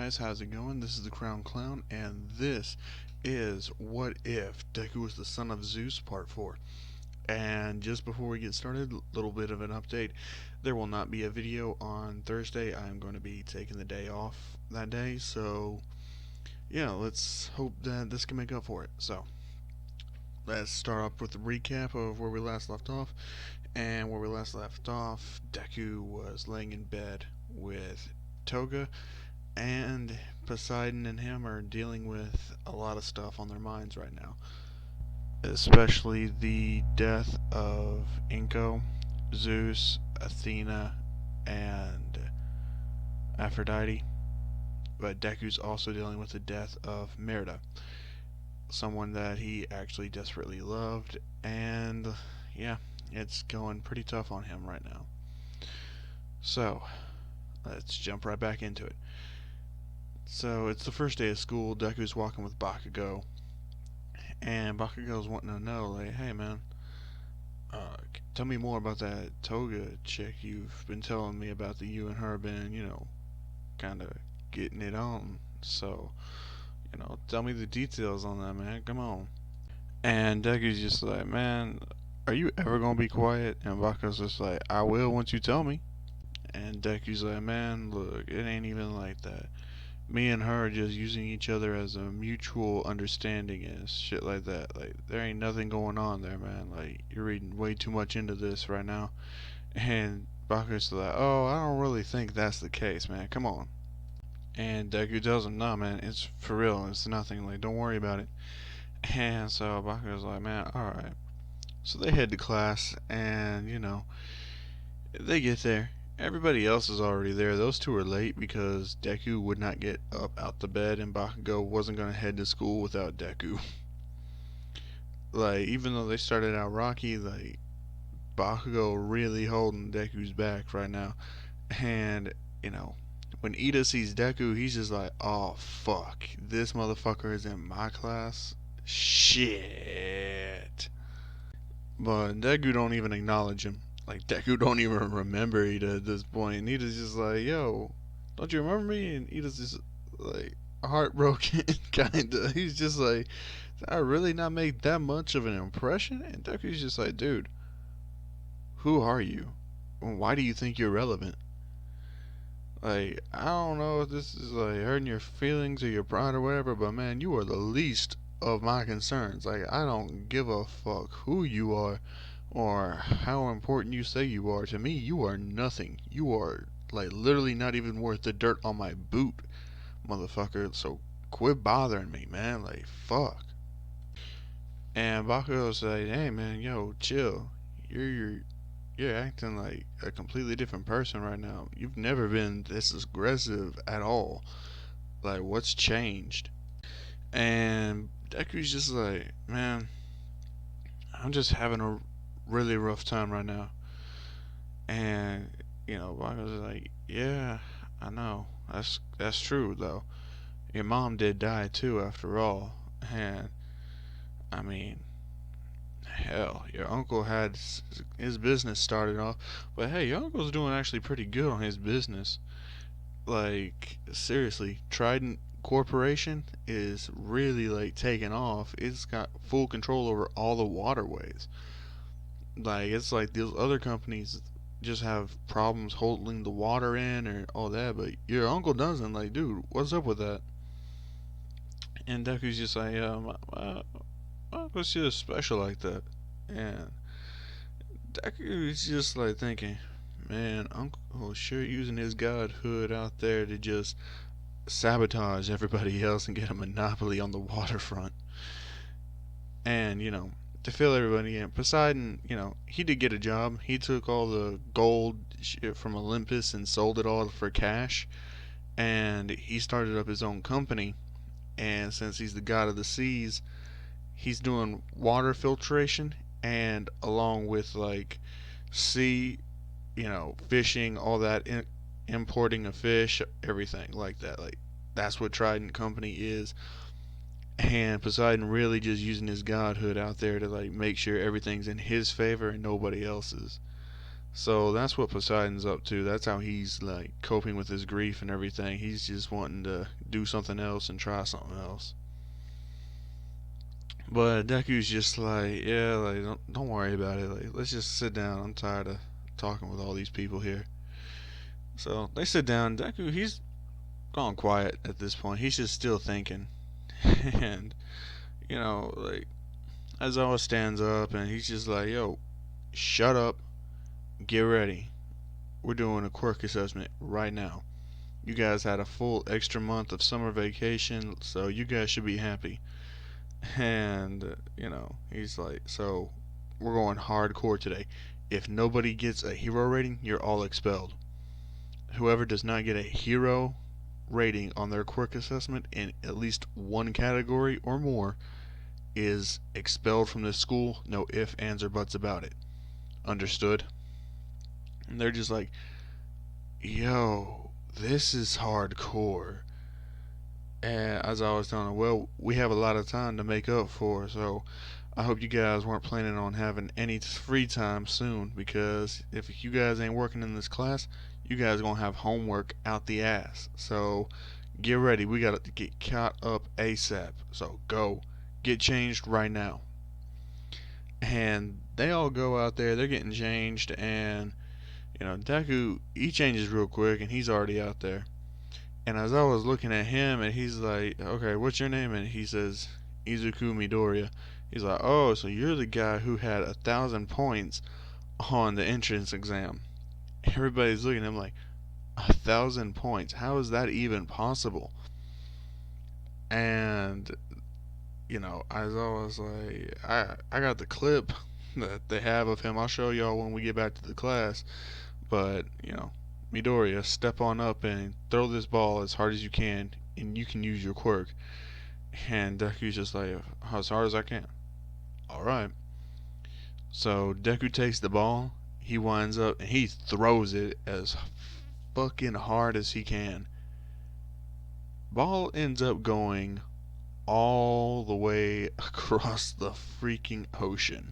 guys, how's it going? This is the Crown Clown, and this is What If Deku was the Son of Zeus Part 4. And just before we get started, a little bit of an update. There will not be a video on Thursday. I'm going to be taking the day off that day, so yeah, let's hope that this can make up for it. So, let's start off with a recap of where we last left off. And where we last left off, Deku was laying in bed with Toga, and Poseidon and him are dealing with a lot of stuff on their minds right now, especially the death of Inko, Zeus, Athena, and Aphrodite. But Deku's also dealing with the death of Merida, someone that he actually desperately loved, and yeah, it's going pretty tough on him right now. So, let's jump right back into it. So it's the first day of school. Deku's walking with Bakugo, and Bakugo's wanting to know, like, hey man, tell me more about that Toga chick you've been telling me about. That you and her been, kind of getting it on. So, tell me the details on that, man. Come on. And Deku's just like, man, are you ever gonna be quiet? And Bakugo's just like, I will once you tell me. And Deku's like, man, look, it ain't even like that. Me and her are just using each other as a mutual understanding and shit like that. Like, there ain't nothing going on there, man. Like, you're reading way too much into this right now. And Baku's like, oh, I don't really think that's the case, man. Come on. And Deku tells him, nah, man, it's for real. It's nothing. Like, don't worry about it. And so Baku's like, man, alright. So they head to class, and, they get there. Everybody else is already there. Those two are late because Deku would not get up out the bed, and Bakugo wasn't going to head to school without Deku. Like, even though they started out rocky, like, Bakugo really holding Deku's back right now. And, when Ida sees Deku, he's just like, oh, fuck. This motherfucker is in my class? Shit. But Deku don't even acknowledge him. Like, Deku don't even remember Ida at this point. And Ida's just like, yo, don't you remember me? And Ida's just like heartbroken, kinda. He's just like, did I really not make that much of an impression? And Deku's just like, dude, who are you? Why do you think you're relevant? Like, I don't know if this is like hurting your feelings or your pride or whatever, but man, you are the least of my concerns. Like, I don't give a fuck who you are or how important you say you are. To me, you are nothing. You are, like, literally not even worth the dirt on my boot, motherfucker. So quit bothering me, man. Like, fuck. And Bakugo's like, hey, man, yo, chill. You're acting like a completely different person right now. You've never been this aggressive at all. Like, what's changed? And Deku's just like, man, I'm just having a really rough time right now. And Bakugo's like, yeah, I know. That's true though. Your mom did die too, after all. And I mean, hell, your uncle had his business started off, but hey, your uncle's doing actually pretty good on his business. Like, seriously, Trident Corporation is really like taking off. It's got full control over all the waterways. Like, it's like those other companies just have problems holding the water in or all that, but your uncle doesn't. Like, dude, what's up with that? And Deku's just like, my uncle's just special like that. And Deku's just like thinking, man, Uncle sure using his godhood out there to just sabotage everybody else and get a monopoly on the waterfront. And, to fill everybody in, Poseidon, he did get a job. He took all the gold shit from Olympus and sold it all for cash. And he started up his own company. And since he's the god of the seas, he's doing water filtration, and along with like sea, fishing, all that, importing of fish, everything like that. Like, that's what Trident Company is. And Poseidon really just using his godhood out there to like make sure everything's in his favor and nobody else's. So that's what Poseidon's up to. That's how he's like coping with his grief and everything. He's just wanting to do something else and try something else. But Deku's just like, yeah, like don't worry about it. Like let's just sit down. I'm tired of talking with all these people here. So they sit down. Deku, he's gone quiet at this point. He's just still thinking. And like Aizawa stands up and he's just like, yo, shut up, get ready. We're doing a quirk assessment right now. You guys had a full extra month of summer vacation, so you guys should be happy. And, he's like, so we're going hardcore today. If nobody gets a hero rating, you're all expelled. Whoever does not get a hero rating on their quirk assessment in at least one category or more is expelled from this school. No ifs, ands, or buts about it. Understood? And they're just like, yo, this is hardcore. And as I was telling them, well, we have a lot of time to make up for, so I hope you guys weren't planning on having any free time soon, because if you guys ain't working in this class, you guys are going to have homework out the ass. So get ready. We got to get caught up ASAP. So go. Get changed right now. And they all go out there. They're getting changed, and Deku, he changes real quick, and he's already out there. And as I was looking at him, and he's like, okay, what's your name? And he says, Izuku Midoriya. He's like, oh, so you're the guy who had 1,000 points on the entrance exam. Everybody's looking at him like, 1,000 points? How is that even possible? And, as I was like, I got the clip that they have of him. I'll show y'all when we get back to the class. But, Midoriya, step on up and throw this ball as hard as you can, and you can use your quirk. And Deku's just like, as hard as I can. Alright. So Deku takes the ball, he winds up, and he throws it as fucking hard as he can. Ball ends up going all the way across the freaking ocean.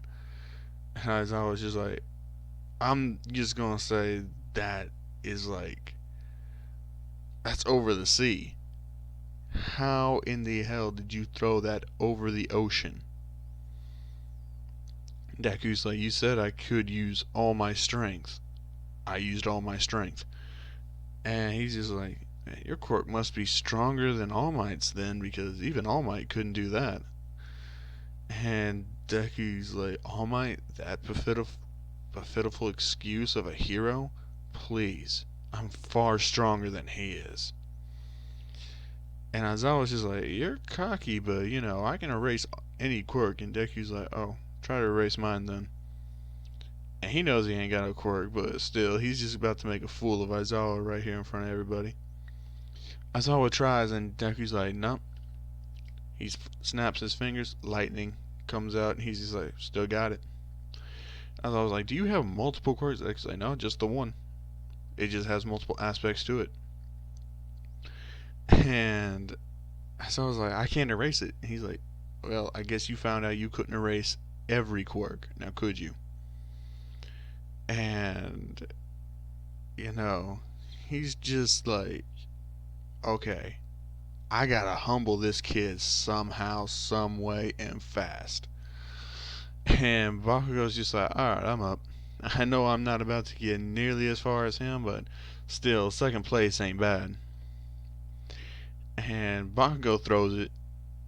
And as I was just like, I'm just gonna say that is like, that's over the sea. How in the hell did you throw that over the ocean? Deku's like, you said I could use all my strength. I used all my strength. And he's just like, your quirk must be stronger than All Might's then, because even All Might couldn't do that. And Deku's like, All Might? That pitiful excuse of a hero? Please, I'm far stronger than he is. And as I was just like, you're cocky, but I can erase any quirk. And Deku's like, oh, try to erase mine then. And he knows he ain't got a quirk, but still, he's just about to make a fool of Aizawa right here in front of everybody. Aizawa tries, and Deku's like, nope. He snaps his fingers, lightning comes out, and he's just like, still got it. Aizawa was like, do you have multiple quirks? Deku's like, no, just the one. It just has multiple aspects to it. And so I was like, I can't erase it. And he's like, well, I guess you found out you couldn't erase every quirk. Now, could you? And, he's just like, okay, I gotta humble this kid somehow, some way, and fast. And Bakugo's just like, alright, I'm up. I know I'm not about to get nearly as far as him, but still, second place ain't bad. And Bakugo throws it,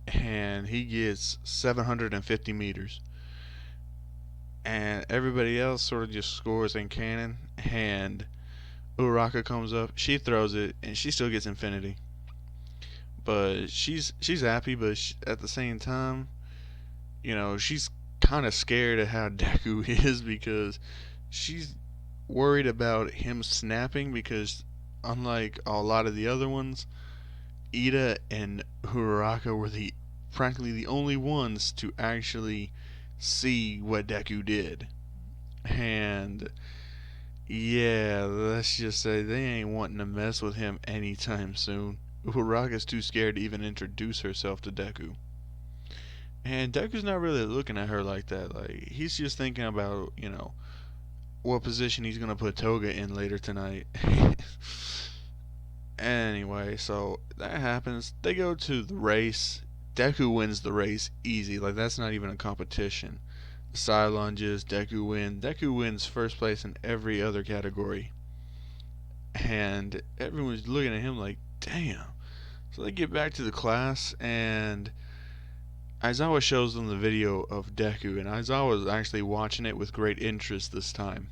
and he gets 750 meters. And everybody else sort of just scores in cannon, and Uraraka comes up, she throws it, and she still gets infinity. But she's happy, but at the same time, she's kind of scared of how Deku is, because she's worried about him snapping, because unlike a lot of the other ones, Ida and Uraraka were practically the only ones to actually see what Deku did. And yeah, let's just say they ain't wanting to mess with him anytime soon. Uraraka's too scared to even introduce herself to Deku. And Deku's not really looking at her like that. Like, he's just thinking about, what position he's gonna put Toga in later tonight. Anyway, so that happens. They go to the race. Deku wins the race easy. Like, that's not even a competition. Side lunges, Deku wins. Deku wins first place in every other category. And everyone's looking at him like, damn. So they get back to the class, and Aizawa shows them the video of Deku, and Aizawa is actually watching it with great interest this time.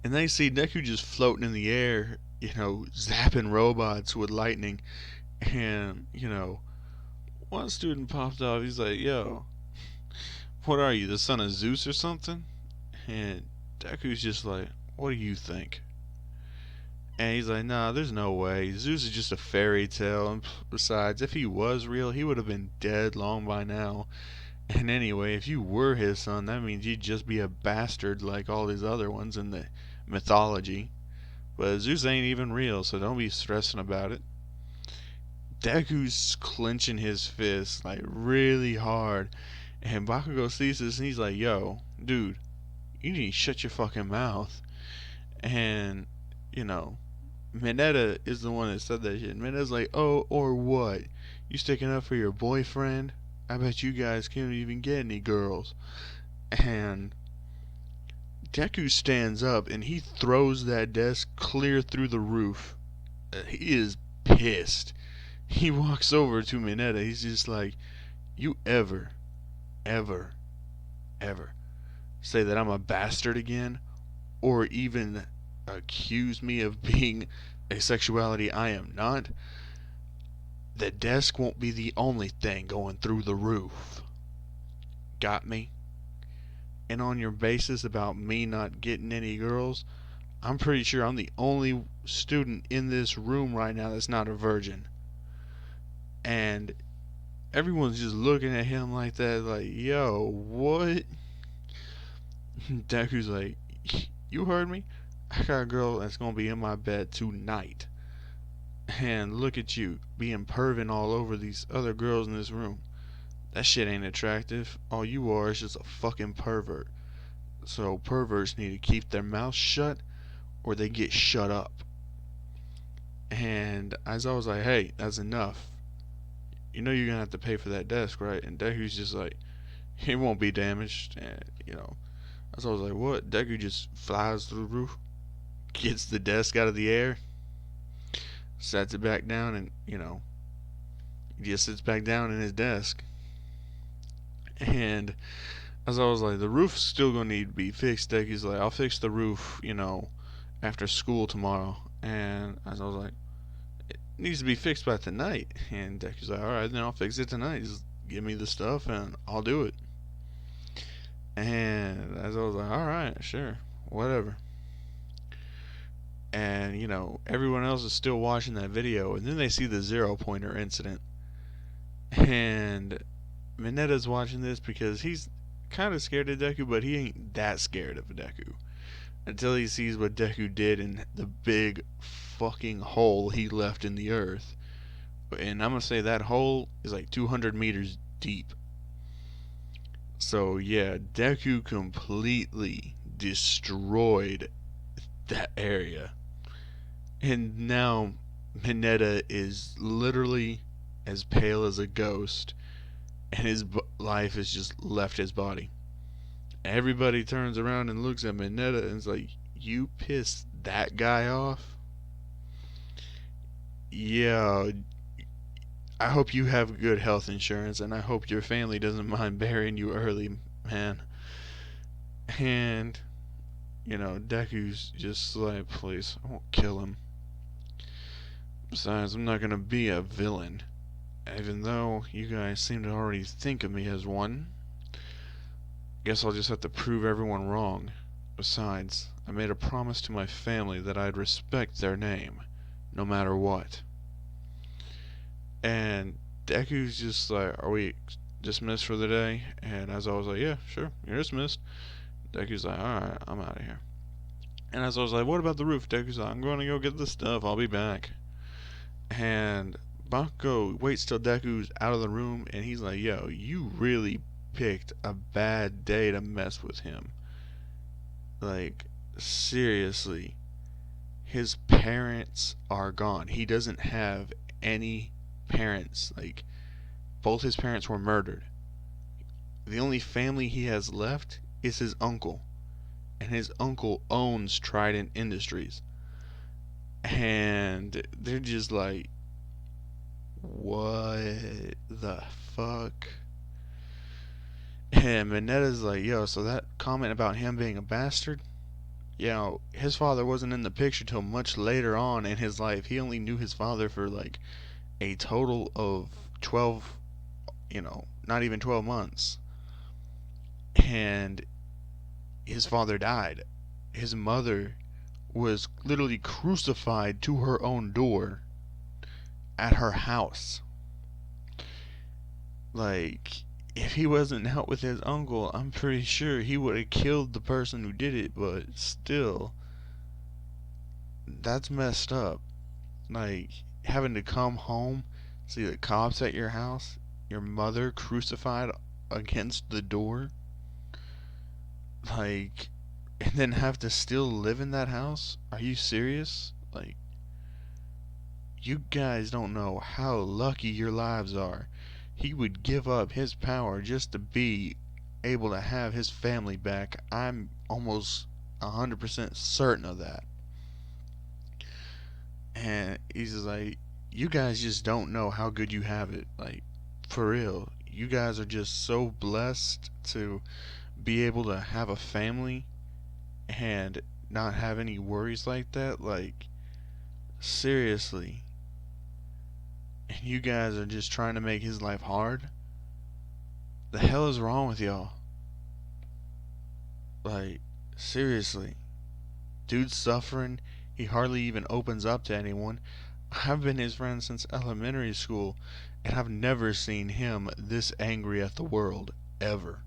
And they see Deku just floating in the air, zapping robots with lightning. And, one student popped off. He's like, yo, what are you, the son of Zeus or something? And Deku's just like, what do you think? And he's like, nah, there's no way. Zeus is just a fairy tale. And besides, if he was real, he would have been dead long by now. And anyway, if you were his son, that means you'd just be a bastard like all these other ones in the mythology. But Zeus ain't even real, so don't be stressing about it. Deku's clenching his fist like really hard, and Bakugo sees this and he's like, yo, dude, you need to shut your fucking mouth. And, Mineta is the one that said that shit. Mineta's like, oh, or what? You sticking up for your boyfriend? I bet you guys can't even get any girls. And Deku stands up and he throws that desk clear through the roof. He is pissed. He walks over to Mineta. He's just like, you ever, ever, ever say that I'm a bastard again, or even accuse me of being a sexuality I am not, the desk won't be the only thing going through the roof. Got me? And on your basis about me not getting any girls, I'm pretty sure I'm the only student in this room right now that's not a virgin. And everyone's just looking at him like that, like, yo, what? Deku's like, you heard me? I got a girl that's gonna be in my bed tonight. And look at you, being perving all over these other girls in this room. That shit ain't attractive. All you are is just a fucking pervert. So perverts need to keep their mouths shut, or they get shut up. And as I was like, hey, that's enough. You know you're gonna have to pay for that desk, right? And Deku's just like, it won't be damaged. And, so I was like, what? Deku just flies through the roof, gets the desk out of the air, sets it back down, and, he just sits back down in his desk. And as I was like, the roof's still gonna need to be fixed. Deku's like, I'll fix the roof, after school tomorrow. And as I was like, it needs to be fixed by tonight. And Deku's like, alright, then I'll fix it tonight. Just give me the stuff and I'll do it. And as I was like, alright, sure, whatever. And, everyone else is still watching that video. And then they see the 0-pointer incident. And Mineta's watching this because he's kind of scared of Deku, but he ain't that scared of Deku. Until he sees what Deku did in the big fucking hole he left in the earth. And I'm gonna say that hole is like 200 meters deep. So yeah, Deku completely destroyed that area. And now Mineta is literally as pale as a ghost, and his life has just left his body. Everybody turns around and looks at Mineta and is like, you pissed that guy off? Yeah, I hope you have good health insurance, and I hope your family doesn't mind burying you early, man. And, Deku's just like, please, I won't kill him. Besides, I'm not gonna be a villain. Even though you guys seem to already think of me as one. Guess I'll just have to prove everyone wrong. Besides, I made a promise to my family that I'd respect their name, no matter what. And Deku's just like, are we dismissed for the day? And as I was like, yeah, sure, you're dismissed. Deku's like, alright, I'm out of here. And as I was like, what about the roof? Deku's like, I'm going to go get the stuff, I'll be back. And Bakugo waits till Deku's out of the room, and he's like, yo, you really picked a bad day to mess with him. Like, seriously, his parents are gone. He doesn't have any parents. Like, both his parents were murdered. The only family he has left is his uncle, and his uncle owns Trident Industries. And they're just like, what the fuck? And Minetta's like, yo, so that comment about him being a bastard, his father wasn't in the picture till much later on in his life. He only knew his father for like a total of 12, not even 12 months. And his father died. His mother was literally crucified to her own door at her house. Like, if he wasn't out with his uncle, I'm pretty sure he would have killed the person who did it, but still, that's messed up. Like, having to come home, see the cops at your house, your mother crucified against the door, like, and then have to still live in that house? Are you serious? Like, you guys don't know how lucky your lives are. He would give up his power just to be able to have his family back. I'm almost 100% certain of that. And he's just like, you guys just don't know how good you have it. Like, for real. You guys are just so blessed to be able to have a family and not have any worries like that. Like, seriously. And you guys are just trying to make his life hard? The hell is wrong with y'all? Like, seriously. Dude's suffering. He hardly even opens up to anyone. I've been his friend since elementary school, and I've never seen him this angry at the world, ever.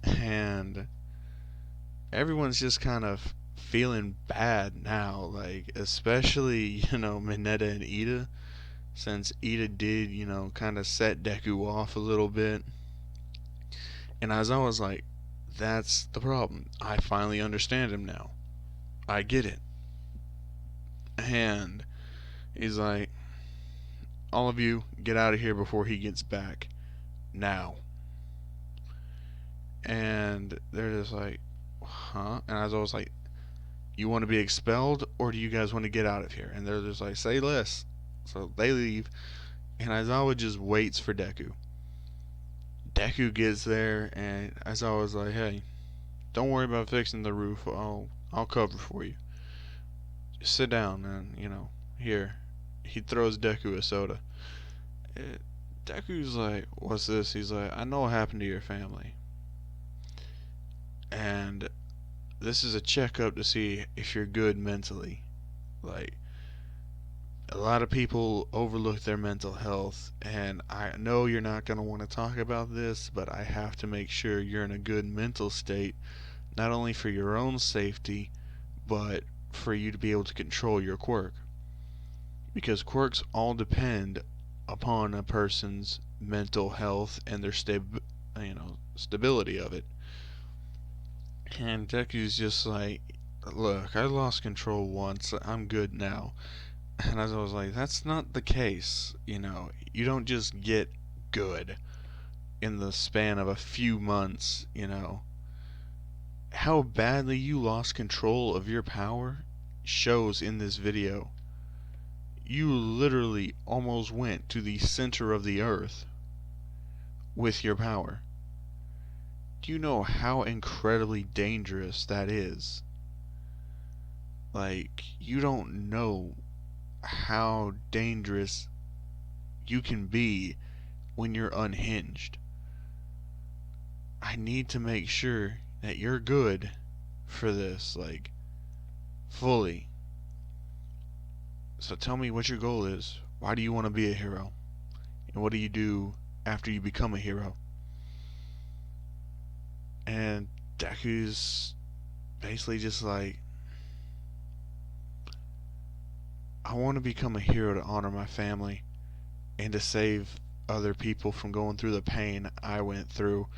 And everyone's just kind of feeling bad now, like, especially, Mineta and Ida, since Ida did, kind of set Deku off a little bit. And as I was like, that's the problem. I finally understand him now. I get it. And he's like, all of you, get out of here before he gets back. Now. And they're just like, huh? And I was always like, you want to be expelled, or do you guys want to get out of here? And they're just like, say less. So they leave, and Aizawa just waits for Deku. Deku gets there, and Aizawa was like, hey, don't worry about fixing the roof. I'll cover for you. Just sit down, and, here. He throws Deku a soda. Deku's like, what's this? He's like, I know what happened to your family. And this is a checkup to see if you're good mentally. Like, a lot of people overlook their mental health, and I know you're not going to want to talk about this, but I have to make sure you're in a good mental state, not only for your own safety, but for you to be able to control your quirk. Because quirks all depend upon a person's mental health and their stability of it. And Deku's just like, look, I lost control once, I'm good now. And I was like, that's not the case. You don't just get good in the span of a few months. How badly you lost control of your power shows in this video. You literally almost went to the center of the earth with your power. Do you know how incredibly dangerous that is? Like, you don't know how dangerous you can be when you're unhinged. I need to make sure that you're good for this, like, fully. So tell me what your goal is. Why do you want to be a hero? And what do you do after you become a hero? And Deku's basically just like, I want to become a hero to honor my family and to save other people from going through the pain I went through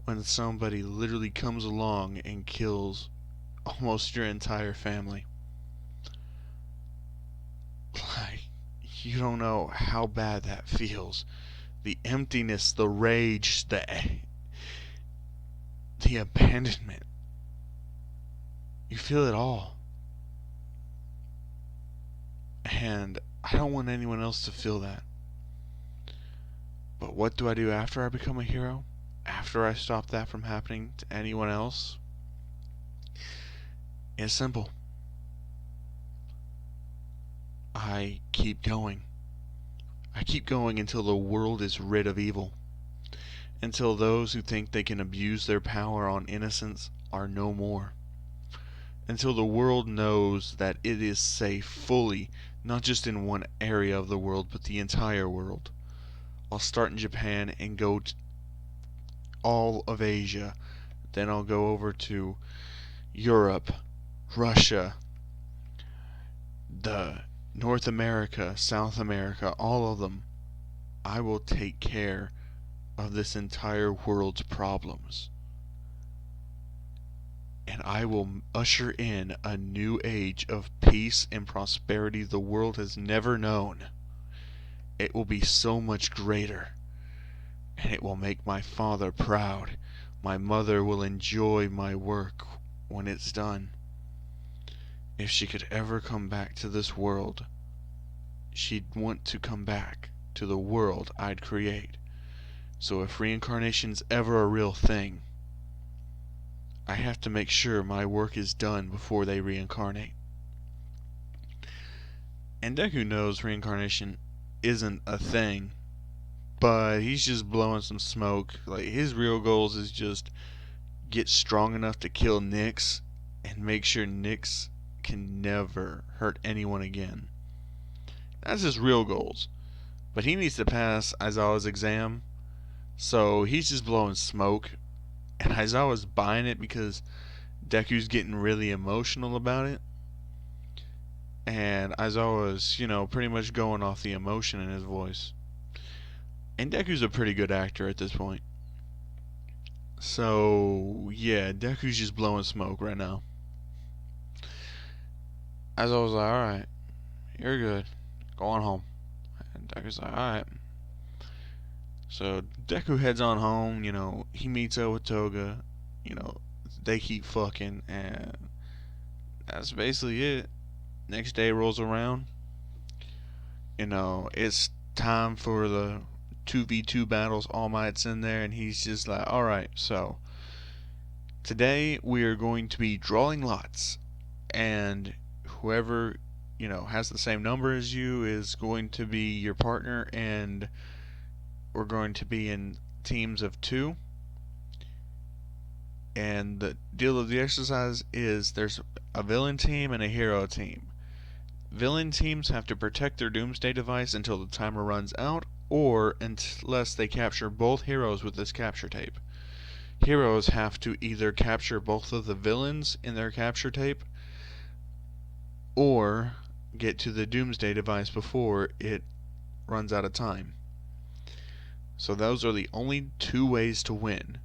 when somebody literally comes along and kills almost your entire family. Like, you don't know how bad that feels. The emptiness, the rage, the abandonment. You feel it all. And I don't want anyone else to feel that. But what do I do after I become a hero? After I stop that from happening to anyone else? It's simple. I keep going. I keep going until the world is rid of evil. Until those who think they can abuse their power on innocence are no more. Until the world knows that it is safe fully, not just in one area of the world, but the entire world. I'll start in Japan and go to all of Asia. Then I'll go over to Europe, Russia, the North America, South America, all of them. I will take care of this entire world's problems. And I will usher in a new age of peace and prosperity the world has never known. It will be so much greater, and it will make my father proud. My mother will enjoy my work when it's done. If she could ever come back to this world, she'd want to come back to the world I'd create. So if reincarnation's ever a real thing, I have to make sure my work is done before they reincarnate. And Deku knows reincarnation isn't a thing, but he's just blowing some smoke. Like, his real goals is just get strong enough to kill Nyx and make sure Nyx can never hurt anyone again. That's his real goals. But he needs to pass Aizawa's exam, so he's just blowing smoke. And Aizawa's buying it because Deku's getting really emotional about it. And Aizawa's, pretty much going off the emotion in his voice. And Deku's a pretty good actor at this point. So, yeah, Deku's just blowing smoke right now. Aizawa's like, alright, you're good. Go on home. And Deku's like, alright. So Deku heads on home, he meets up with Toga, they keep fucking, and that's basically it. Next day rolls around, it's time for the 2v2 battles. All Might's in there, and he's just like, alright, so today we are going to be drawing lots, and whoever, has the same number as you is going to be your partner, and we're going to be in teams of 2. And the deal of the exercise is there's a villain team and a hero team. Villain teams have to protect their doomsday device until the timer runs out, or unless they capture both heroes with this capture tape. Heroes have to either capture both of the villains in their capture tape, or get to the doomsday device before it runs out of time. So those are the only 2 ways to win,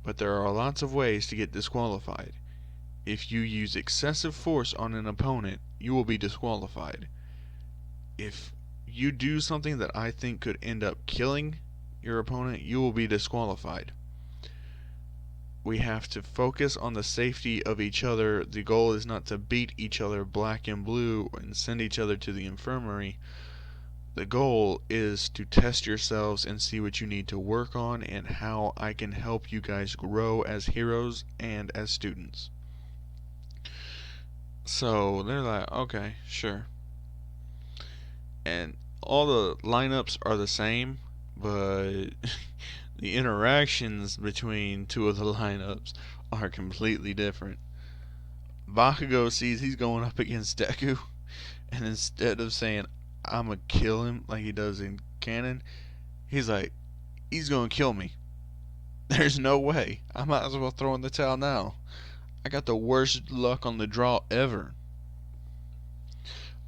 but there are lots of ways to get disqualified. If you use excessive force on an opponent, you will be disqualified. If you do something that I think could end up killing your opponent, you will be disqualified. We have to focus on the safety of each other. The goal is not to beat each other black and blue and send each other to the infirmary. The goal is to test yourselves and see what you need to work on and how I can help you guys grow as heroes and as students. So they're like, okay, sure. And all the lineups are the same, but the interactions between 2 of the lineups are completely different. Bakugo sees he's going up against Deku, and instead of saying, I'ma kill him like he does in canon, he's like, he's gonna kill me. There's no way. I might as well throw in the towel now. I got the worst luck on the draw ever.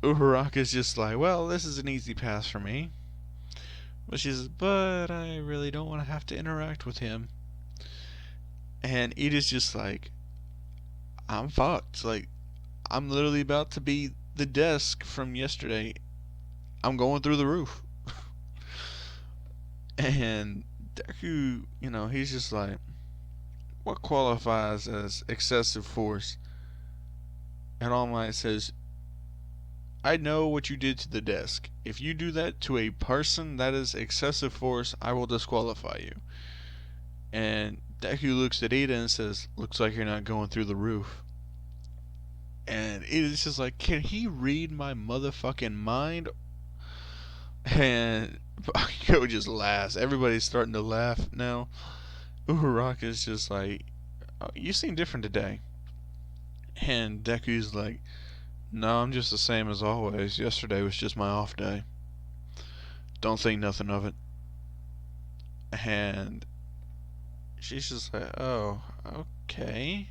Uraraka's just like, well, this is an easy pass for me. But I really don't want to have to interact with him. And Ida's just like, I'm fucked. Like, I'm literally about to be the desk from yesterday. I'm going through the roof. And Deku, he's just like, what qualifies as excessive force? And All Might says, I know what you did to the desk. If you do that to a person, that is excessive force. I will disqualify you. And Deku looks at Ida and says, looks like you're not going through the roof. And Ida's just like, can he read my motherfucking mind? And Bakugo just laughs. Everybody's starting to laugh now. Uraraka's just like, oh, you seem different today. And Deku's like, no, I'm just the same as always. Yesterday was just my off day. Don't think nothing of it. And she's just like, oh, okay.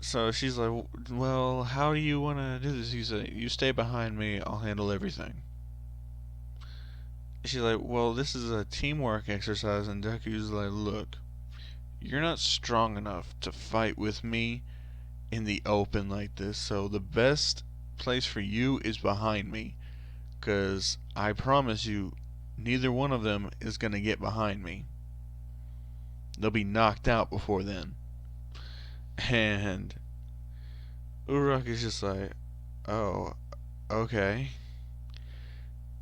So she's like, well, how do you want to do this? He's like, you stay behind me, I'll handle everything. She's like, well, this is a teamwork exercise. And Deku's like, look, you're not strong enough to fight with me in the open like this, so the best place for you is behind me. Because I promise you, neither one of them is going to get behind me. They'll be knocked out before then. And Uraraka is just like, oh, okay.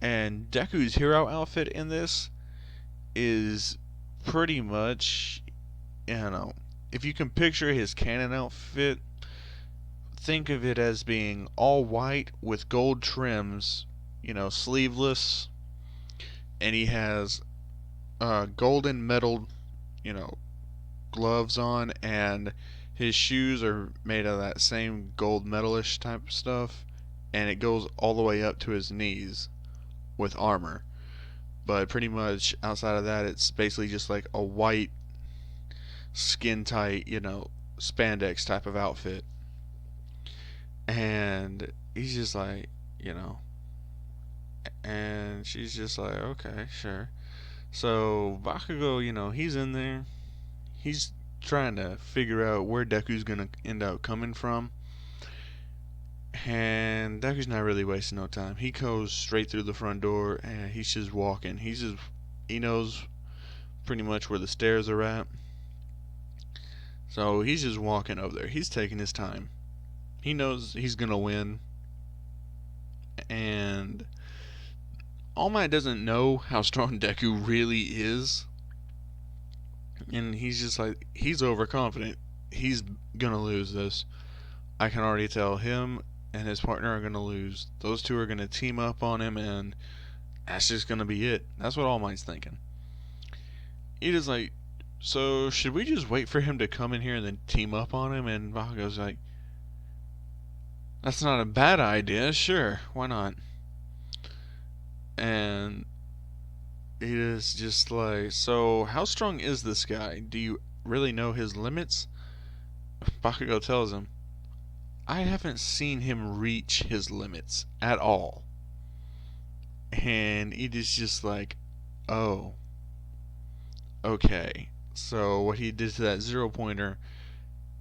And Deku's hero outfit in this is pretty much, if you can picture his canon outfit, think of it as being all white with gold trims, sleeveless, and he has golden metal, you know, gloves on, and his shoes are made of that same gold metalish type stuff, and it goes all the way up to his knees with armor. But pretty much outside of that, it's basically just like a white, skin tight, spandex type of outfit. And he's just like, and she's just like, okay, sure. So Bakugo, he's in there. He's trying to figure out where Deku's gonna end up coming from. And Deku's not really wasting no time. He goes straight through the front door and he's just walking. He knows pretty much where the stairs are at. So he's just walking over there. He's taking his time. He knows he's gonna win. And All Might doesn't know how strong Deku really is. And he's just like, he's overconfident. He's gonna lose this. I can already tell him and his partner are gonna lose. Those two are gonna team up on him, and that's just gonna be it. That's what All Might's thinking. Ida's like, so should we just wait for him to come in here and then team up on him? And Bakugo's like, that's not a bad idea. Sure, why not? And Ida's just like, so how strong is this guy? Do you really know his limits? Bakugo tells him, I haven't seen him reach his limits at all. And Ida's just like, oh, okay. So what he did to that 0 pointer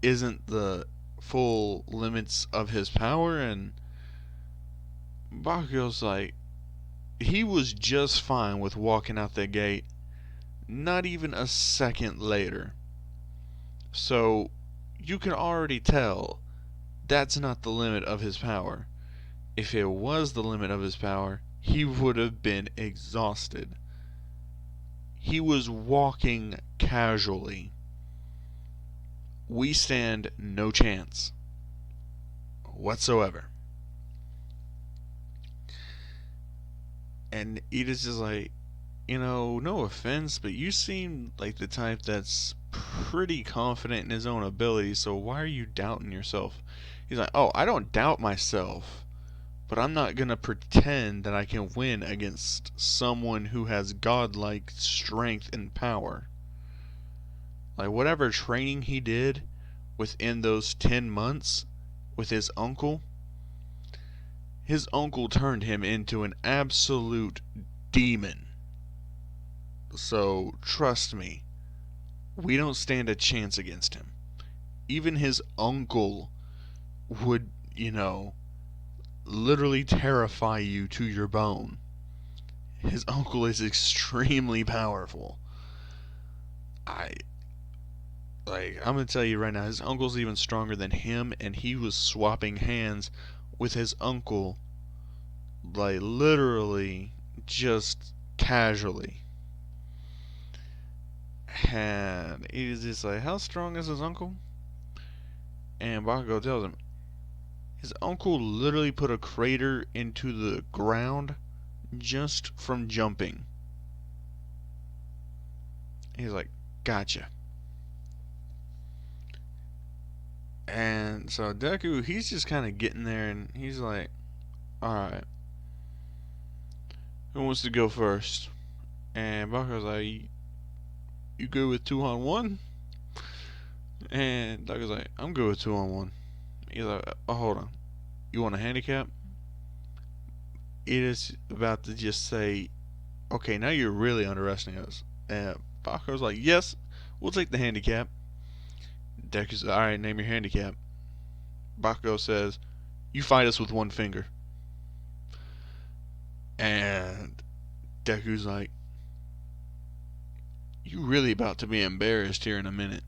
isn't the full limits of his power. And Bakugo's like, he was just fine with walking out the gate, not even a second later. So you can already tell that's not the limit of his power. If it was the limit of his power, he would have been exhausted. He was walking casually. We stand no chance whatsoever. And Ida's just like, no offense, but you seem like the type that's pretty confident in his own ability, so why are you doubting yourself? He's like, oh, I don't doubt myself, but I'm not gonna pretend that I can win against someone who has godlike strength and power. Like, whatever training he did within those 10 months with his uncle turned him into an absolute demon. So, trust me, we don't stand a chance against him. Even his uncle would, literally terrify you to your bone. His uncle is extremely powerful. I I'm gonna tell you right now, his uncle's even stronger than him, and he was swapping hands with his uncle, like literally, just casually. And he's just like, how strong is his uncle? And Bakugo tells him, his uncle literally put a crater into the ground just from jumping. He's like, gotcha. And so Deku, he's just kind of getting there, and he's like, alright, who wants to go first? And Bakugo's like, you good with 2-on-1? And Deku's like, I'm good with 2-on-1. He's like, oh, hold on. You want a handicap? It is about to just say, okay, now you're really underestimating us. And Bakugo's like, yes, we'll take the handicap. Deku's like, alright, name your handicap. Bakugo says, you fight us with one finger. And Deku's like, you really about to be embarrassed here in a minute.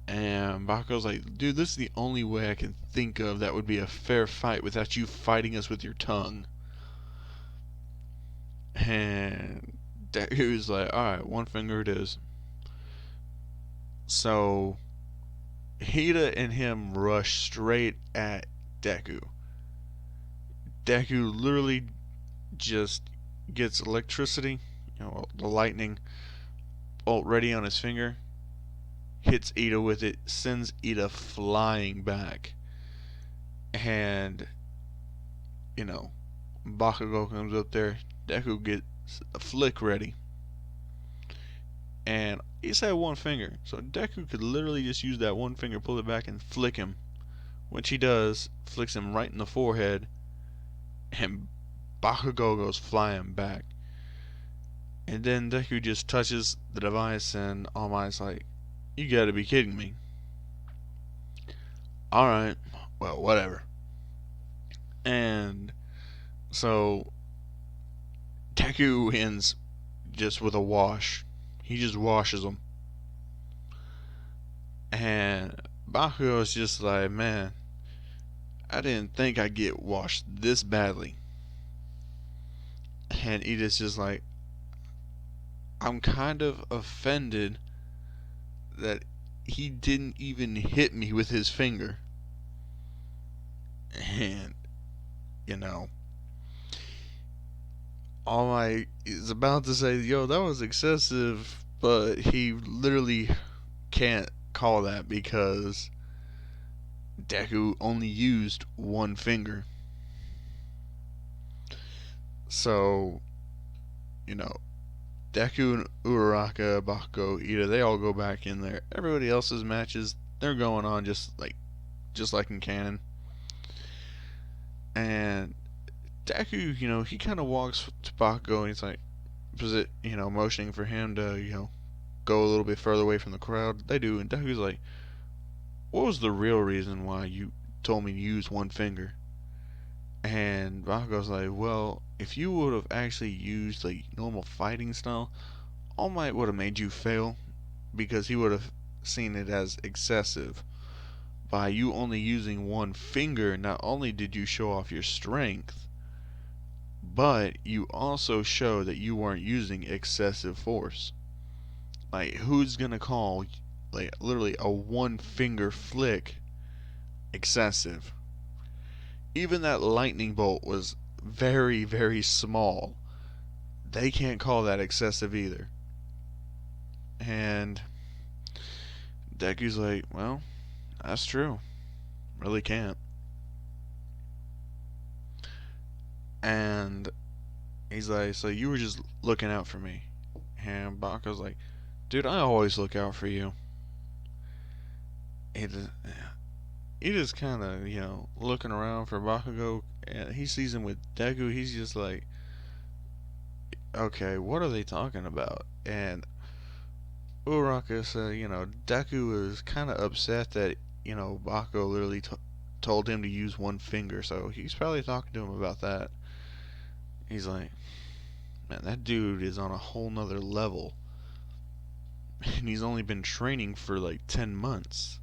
And Bakugo's like, dude, this is the only way I can think of that would be a fair fight without you fighting us with your tongue. And Deku's like, alright, one finger it is. So Hida and him rush straight at Deku. Deku literally just gets electricity, the lightning bolt ready on his finger, hits Ida with it, sends Ida flying back. And, Bakugo comes up there, Deku gets a flick ready. And he's had one finger, so Deku could literally just use that one finger, pull it back, and flick him. Which he does, flicks him right in the forehead, and Bakugo goes flying back. And then Deku just touches the device, and All Might's like, you gotta be kidding me. Alright, well, whatever. And so Deku ends just with a wash. He just washes them. And Bakugo's just like, man, I didn't think I'd get washed this badly. And Ida's just like, I'm kind of offended that he didn't even hit me with his finger. And, All Might is about to say, yo, that was excessive, but he literally can't call that because Deku only used one finger. So, Deku and Uraraka, Bakugo, Ida, they all go back in there. Everybody else's matches, they're going on just like in canon. And Deku, he kind of walks to Bakugo and he's like, motioning for him to, go a little bit further away from the crowd. They do, and Deku's like, what was the real reason why you told me to use one finger? And Bakugo's like, well, if you would have actually used like normal fighting style, All Might would have made you fail because he would have seen it as excessive. By you only using one finger, not only did you show off your strength, but you also show that you weren't using excessive force. Like, who's gonna call, like, literally a one finger flick excessive? Even that lightning bolt was very, very small. They can't call that excessive either. And Deku's like, well, that's true. Really can't. And he's like, so you were just looking out for me. And Bakugo's like, dude, I always look out for you. He just kind of, looking around for Bakugo, and he sees him with Deku. He's just like, okay, what are they talking about? And Uraraka said, Deku is kind of upset that, Bakugo literally told him to use one finger, so he's probably talking to him about that. He's like, man, that dude is on a whole nother level. And he's only been training for like 10 months.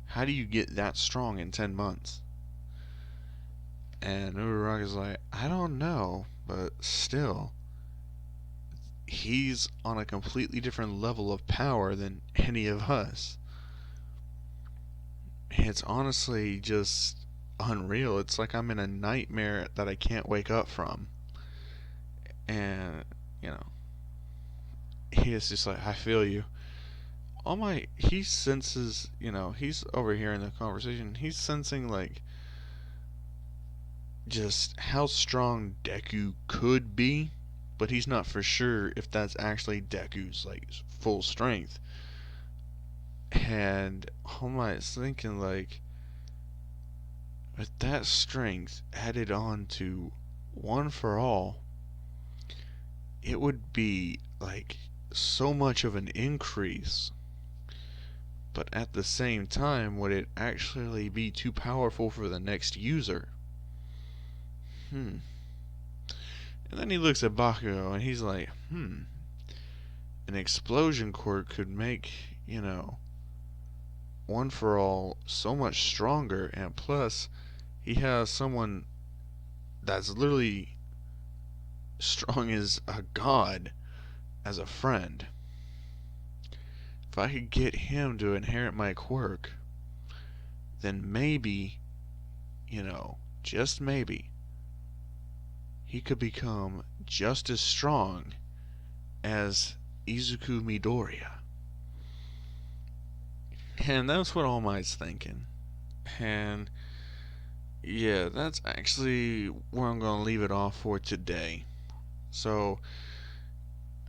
How do you get that strong in 10 months? And Uraraka's like, I don't know, but still, he's on a completely different level of power than any of us. It's honestly just unreal. It's like I'm in a nightmare that I can't wake up from. And, you know, he is just like, I feel you. He senses, he's overhearing the conversation. He's sensing, like, just how strong Deku could be, but he's not for sure if that's actually Deku's, like, full strength. And All Might is thinking, like, with that strength added on to One for All, it would be, like, so much of an increase. But at the same time, would it actually be too powerful for the next user? And then he looks at Bakugo and he's like, an explosion quirk could make, One for All so much stronger, and plus, he has someone that's literally strong as a god as a friend. If I could get him to inherit my quirk, then maybe, just maybe, he could become just as strong as Izuku Midoriya. And that's what All Might's thinking. And yeah, that's actually where I'm going to leave it off for today. So,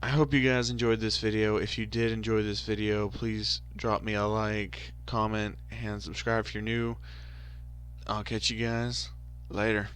I hope you guys enjoyed this video. If you did enjoy this video, please drop me a like, comment, and subscribe if you're new. I'll catch you guys later.